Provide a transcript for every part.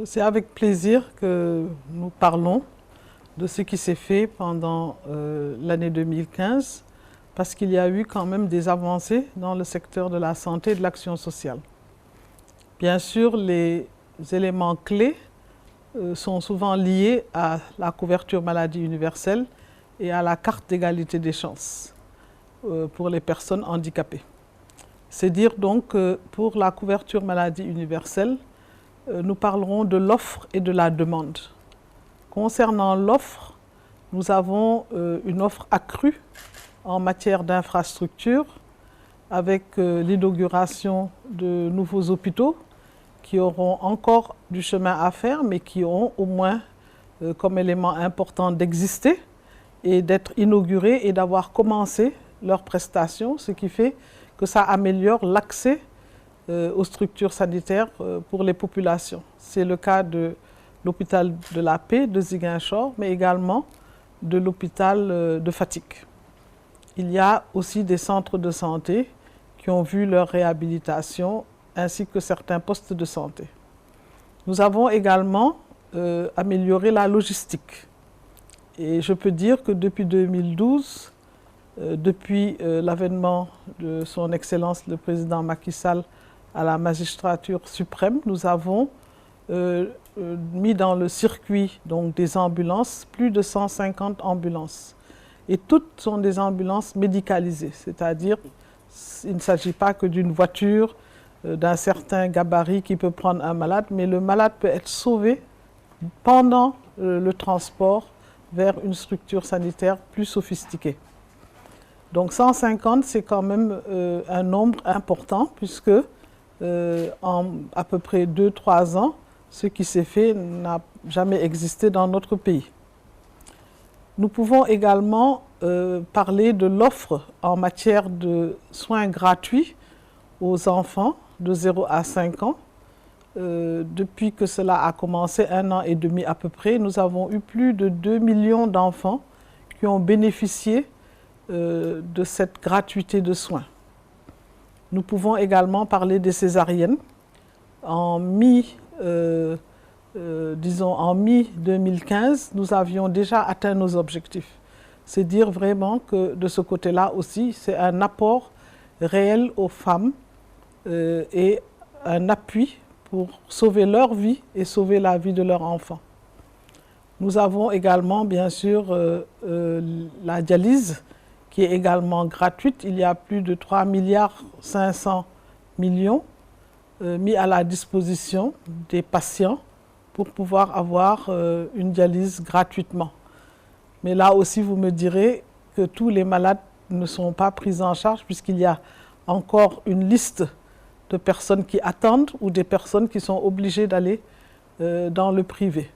C'est avec plaisir que nous parlons de ce qui s'est fait pendant l'année 2015, parce qu'il y a eu quand même des avancées dans le secteur de la santé et de l'action sociale. Bien sûr, les éléments clés sont souvent liés à la couverture maladie universelle et à la carte d'égalité des chances pour les personnes handicapées. C'est dire donc que pour la couverture maladie universelle, nous parlerons de l'offre et de la demande. Concernant l'offre, nous avons une offre accrue en matière d'infrastructures avec l'inauguration de nouveaux hôpitaux qui auront encore du chemin à faire, mais qui ont au moins comme élément important d'exister et d'être inaugurés et d'avoir commencé leurs prestations, ce qui fait que ça améliore l'accès aux structures sanitaires pour les populations. C'est le cas de l'hôpital de la Paix de Ziguinchor, mais également de l'hôpital de Fatick. Il y a aussi des centres de santé qui ont vu leur réhabilitation, ainsi que certains postes de santé. Nous avons également amélioré la logistique. Et je peux dire que depuis 2012, depuis l'avènement de son Excellence le Président Macky Sall à la magistrature suprême, nous avons mis dans le circuit donc, des ambulances, plus de 150 ambulances. Et toutes sont des ambulances médicalisées, c'est-à-dire il ne s'agit pas que d'une voiture d'un certain gabarit qui peut prendre un malade, mais le malade peut être sauvé pendant le transport vers une structure sanitaire plus sophistiquée. Donc 150, c'est quand même un nombre important, puisque en à peu près 2-3 ans, ce qui s'est fait n'a jamais existé dans notre pays. Nous pouvons également parler de l'offre en matière de soins gratuits aux enfants de 0 à 5 ans. Depuis que cela a commencé, 1 an et demi à peu près, nous avons eu plus de 2 millions d'enfants qui ont bénéficié de cette gratuité de soins. Nous pouvons également parler des césariennes. En mi-2015, nous avions déjà atteint nos objectifs. C'est dire vraiment que de ce côté-là aussi, c'est un apport réel aux femmes et un appui pour sauver leur vie et sauver la vie de leurs enfants. Nous avons également, bien sûr, la dialyse, qui est également gratuite. Il y a plus de 3,5 milliards mis à la disposition des patients pour pouvoir avoir une dialyse gratuitement. Mais là aussi, vous me direz que tous les malades ne sont pas pris en charge puisqu'il y a encore une liste de personnes qui attendent ou des personnes qui sont obligées d'aller dans le privé.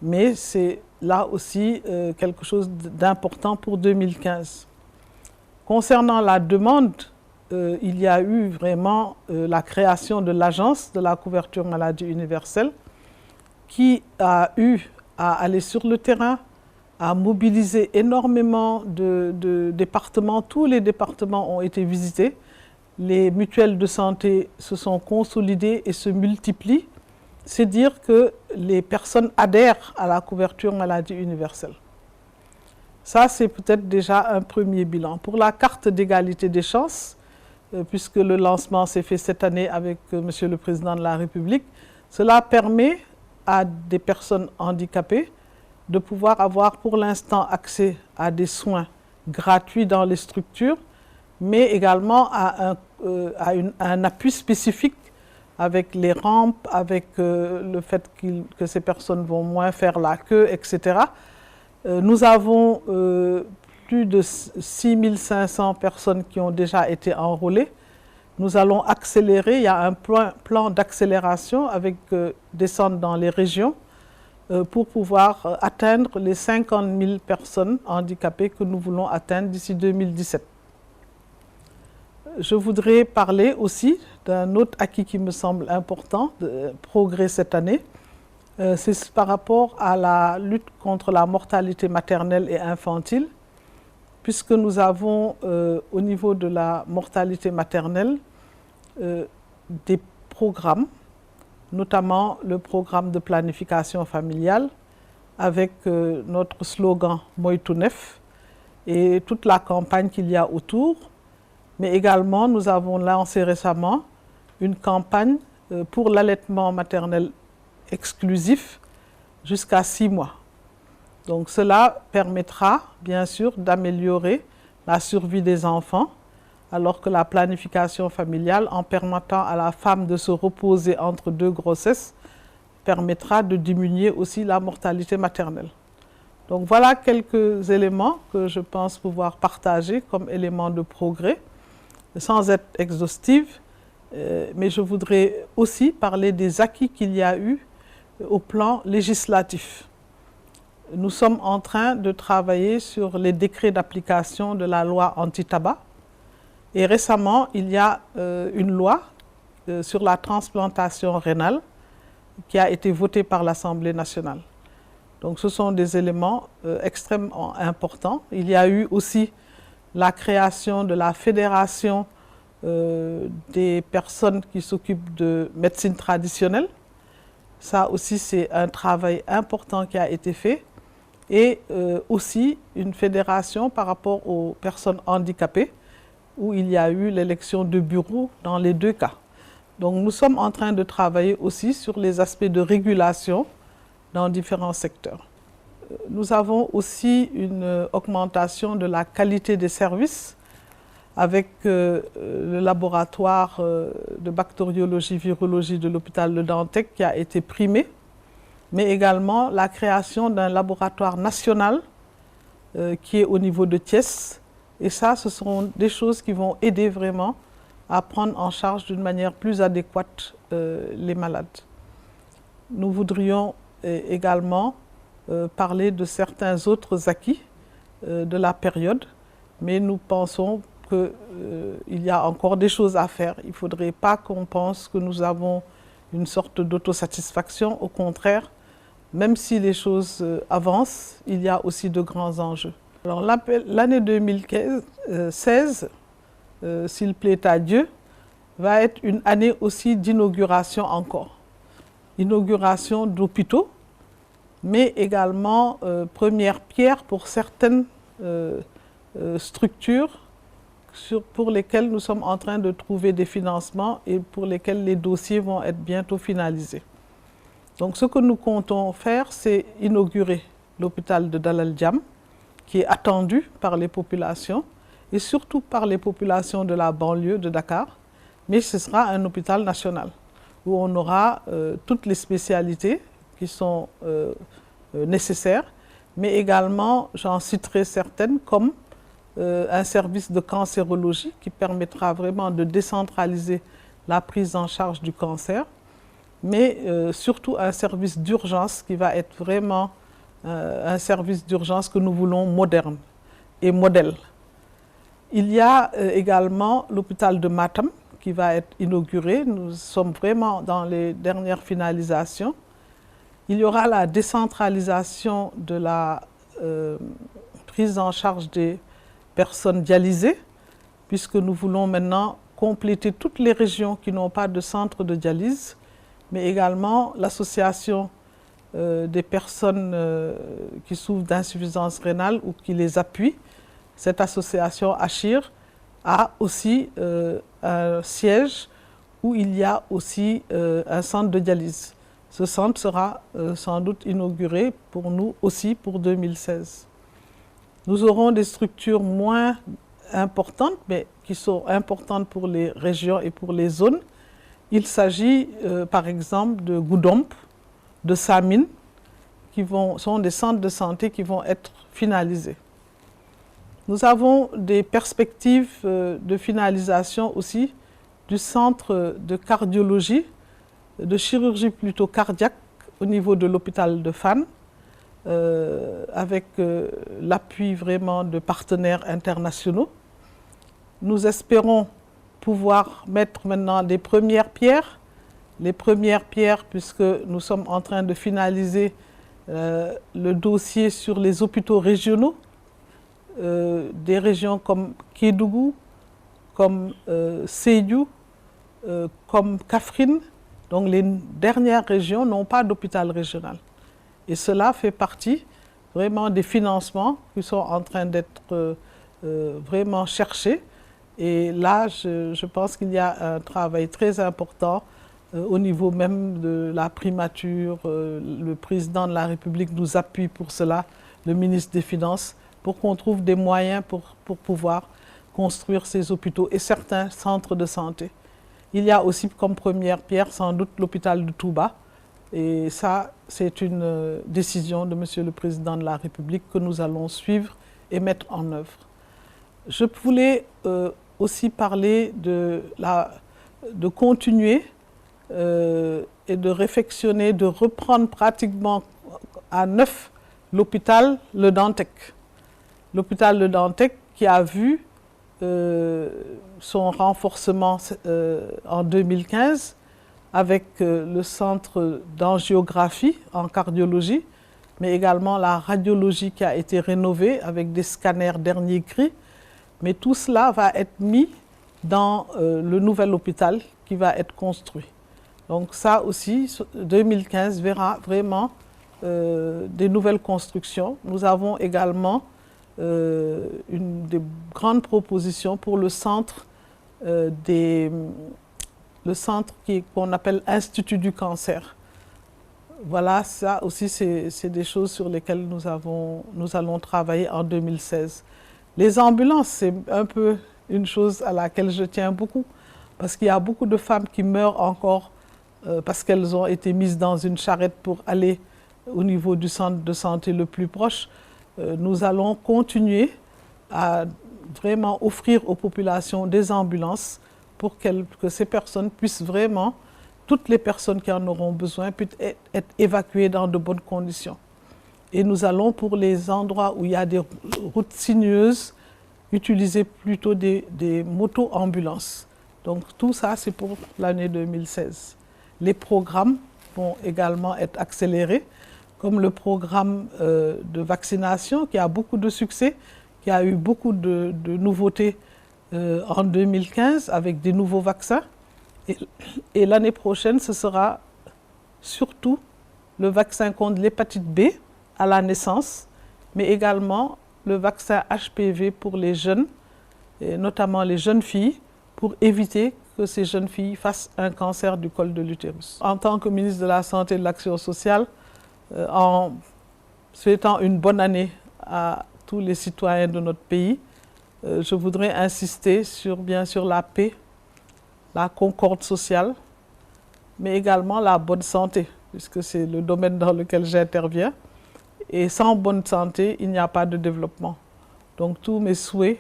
Mais c'est là aussi quelque chose d'important pour 2015. Concernant la demande, il y a eu vraiment la création de l'Agence de la couverture maladie universelle qui a eu à aller sur le terrain, à mobiliser énormément de départements. Tous les départements ont été visités. Les mutuelles de santé se sont consolidées et se multiplient. C'est dire que les personnes adhèrent à la couverture maladie universelle. Ça, c'est peut-être déjà un premier bilan. Pour la carte d'égalité des chances, puisque le lancement s'est fait cette année avec Monsieur le Président de la République, cela permet à des personnes handicapées de pouvoir avoir pour l'instant accès à des soins gratuits dans les structures, mais également à un appui spécifique avec les rampes, avec le fait que ces personnes vont moins faire la queue, etc. Nous avons plus de 6500 personnes qui ont déjà été enrôlées. Nous allons accélérer, il y a un plan d'accélération avec des centres dans les régions pour pouvoir atteindre les 50 000 personnes handicapées que nous voulons atteindre d'ici 2017. Je voudrais parler aussi d'un autre acquis qui me semble important, de progrès cette année. C'est par rapport à la lutte contre la mortalité maternelle et infantile, puisque nous avons au niveau de la mortalité maternelle des programmes notamment le programme de planification familiale avec notre slogan Moytu Neef et toute la campagne qu'il y a autour. Mais également, nous avons lancé récemment une campagne pour l'allaitement maternel exclusif jusqu'à 6 mois. Donc cela permettra bien sûr d'améliorer la survie des enfants, alors que la planification familiale, en permettant à la femme de se reposer entre 2 grossesses, permettra de diminuer aussi la mortalité maternelle. Donc voilà quelques éléments que je pense pouvoir partager comme éléments de progrès, sans être exhaustive, mais je voudrais aussi parler des acquis qu'il y a eu au plan législatif. Nous sommes en train de travailler sur les décrets d'application de la loi anti-tabac. Et récemment, il y a une loi sur la transplantation rénale qui a été votée par l'Assemblée nationale. Donc ce sont des éléments extrêmement importants. Il y a eu aussi la création de la Fédération des personnes qui s'occupent de médecine traditionnelle. Ça aussi, c'est un travail important qui a été fait. Et aussi une fédération par rapport aux personnes handicapées, où il y a eu l'élection de bureaux dans les 2 cas. Donc nous sommes en train de travailler aussi sur les aspects de régulation dans différents secteurs. Nous avons aussi une augmentation de la qualité des services avec le laboratoire de bactériologie, virologie de l'hôpital Le Dantec qui a été primé, mais également la création d'un laboratoire national qui est au niveau de Thiès. Et ça, ce seront des choses qui vont aider vraiment à prendre en charge d'une manière plus adéquate les malades. Nous voudrions également parler de certains autres acquis de la période, mais nous pensons qu'il y a encore des choses à faire. Il ne faudrait pas qu'on pense que nous avons une sorte d'autosatisfaction. Au contraire, même si les choses avancent, il y a aussi de grands enjeux. Alors l'année 2016, s'il plaît à Dieu, va être une année aussi d'inauguration encore. Inauguration d'hôpitaux, mais également première pierre pour certaines structures pour lesquelles nous sommes en train de trouver des financements et pour lesquels les dossiers vont être bientôt finalisés. Donc ce que nous comptons faire, c'est inaugurer l'hôpital de Dalal Jamm, qui est attendu par les populations et surtout par les populations de la banlieue de Dakar, mais ce sera un hôpital national où on aura toutes les spécialités qui sont nécessaires, mais également, j'en citerai certaines, comme un service de cancérologie qui permettra vraiment de décentraliser la prise en charge du cancer, mais surtout un service d'urgence qui va être vraiment un service d'urgence que nous voulons moderne et modèle. Il y a également l'hôpital de Matam qui va être inauguré. Nous sommes vraiment dans les dernières finalisations. Il y aura la décentralisation de la prise en charge des personnes dialysées, puisque nous voulons maintenant compléter toutes les régions qui n'ont pas de centre de dialyse, mais également l'association des personnes qui souffrent d'insuffisance rénale ou qui les appuient. Cette association ACHIR a aussi un siège où il y a aussi un centre de dialyse. Ce centre sera sans doute inauguré pour nous aussi pour 2016. Nous aurons des structures moins importantes, mais qui sont importantes pour les régions et pour les zones. Il s'agit par exemple de Goudomp, de Samine, qui sont des centres de santé qui vont être finalisés. Nous avons des perspectives de finalisation aussi du centre de cardiologie, de chirurgie plutôt cardiaque au niveau de l'hôpital de Fann, avec l'appui vraiment de partenaires internationaux. Nous espérons pouvoir mettre maintenant les premières pierres puisque nous sommes en train de finaliser le dossier sur les hôpitaux régionaux, des régions comme Kédougou, comme Sédhiou, comme Kaffrine. Donc les dernières régions n'ont pas d'hôpital régional. Et cela fait partie vraiment des financements qui sont en train d'être vraiment cherchés. Et là, je pense qu'il y a un travail très important au niveau même de la primature. Le président de la République nous appuie pour cela, le ministre des Finances, pour qu'on trouve des moyens pour pouvoir construire ces hôpitaux et certains centres de santé. Il y a aussi comme première pierre sans doute l'hôpital de Touba. Et ça, c'est une décision de Monsieur le Président de la République que nous allons suivre et mettre en œuvre. Je voulais aussi parler de continuer et de réfectionner, de reprendre pratiquement à neuf l'hôpital Le Dantec. L'hôpital Le Dantec qui a vu son renforcement en 2015 avec le centre d'angiographie en cardiologie, mais également la radiologie qui a été rénovée avec des scanners dernier cri. Mais tout cela va être mis dans le nouvel hôpital qui va être construit. Donc ça aussi, 2015 verra vraiment des nouvelles constructions. Nous avons également une des grandes propositions pour le centre qu'on appelle Institut du cancer. Voilà, ça aussi, c'est des choses sur lesquelles nous allons travailler en 2016. Les ambulances, c'est un peu une chose à laquelle je tiens beaucoup, parce qu'il y a beaucoup de femmes qui meurent encore parce qu'elles ont été mises dans une charrette pour aller au niveau du centre de santé le plus proche. Nous allons continuer à vraiment offrir aux populations des ambulances pour que ces personnes puissent vraiment, toutes les personnes qui en auront besoin, puissent être évacuées dans de bonnes conditions. Et nous allons, pour les endroits où il y a des routes sinueuses, utiliser plutôt des moto-ambulances. Donc tout ça, c'est pour l'année 2016. Les programmes vont également être accélérés, comme le programme de vaccination qui a beaucoup de succès, qui a eu beaucoup de nouveautés en 2015 avec des nouveaux vaccins. Et l'année prochaine, ce sera surtout le vaccin contre l'hépatite B à la naissance, mais également le vaccin HPV pour les jeunes, et notamment les jeunes filles, pour éviter que ces jeunes filles fassent un cancer du col de l'utérus. En tant que ministre de la Santé et de l'Action sociale, en souhaitant une bonne année à tous les citoyens de notre pays, je voudrais insister sur, bien sûr, la paix, la concorde sociale, mais également la bonne santé, puisque c'est le domaine dans lequel j'interviens. Et sans bonne santé, il n'y a pas de développement. Donc tous mes souhaits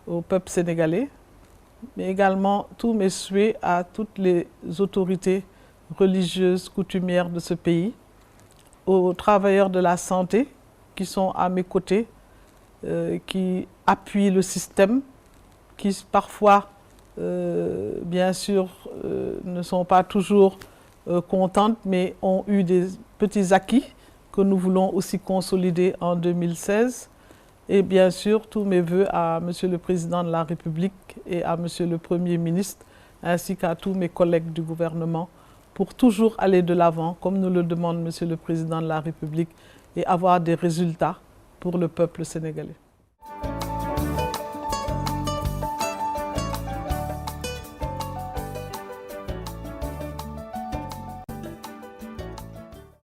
au peuple sénégalais, mais également tous mes souhaits à toutes les autorités religieuses, coutumières de ce pays, aux travailleurs de la santé qui sont à mes côtés, qui appuient le système, qui parfois, bien sûr, ne sont pas toujours contentes, mais ont eu des petits acquis que nous voulons aussi consolider en 2016. Et bien sûr, tous mes vœux à Monsieur le Président de la République et à Monsieur le Premier ministre, ainsi qu'à tous mes collègues du gouvernement, pour toujours aller de l'avant, comme nous le demande Monsieur le Président de la République, et avoir des résultats pour le peuple sénégalais.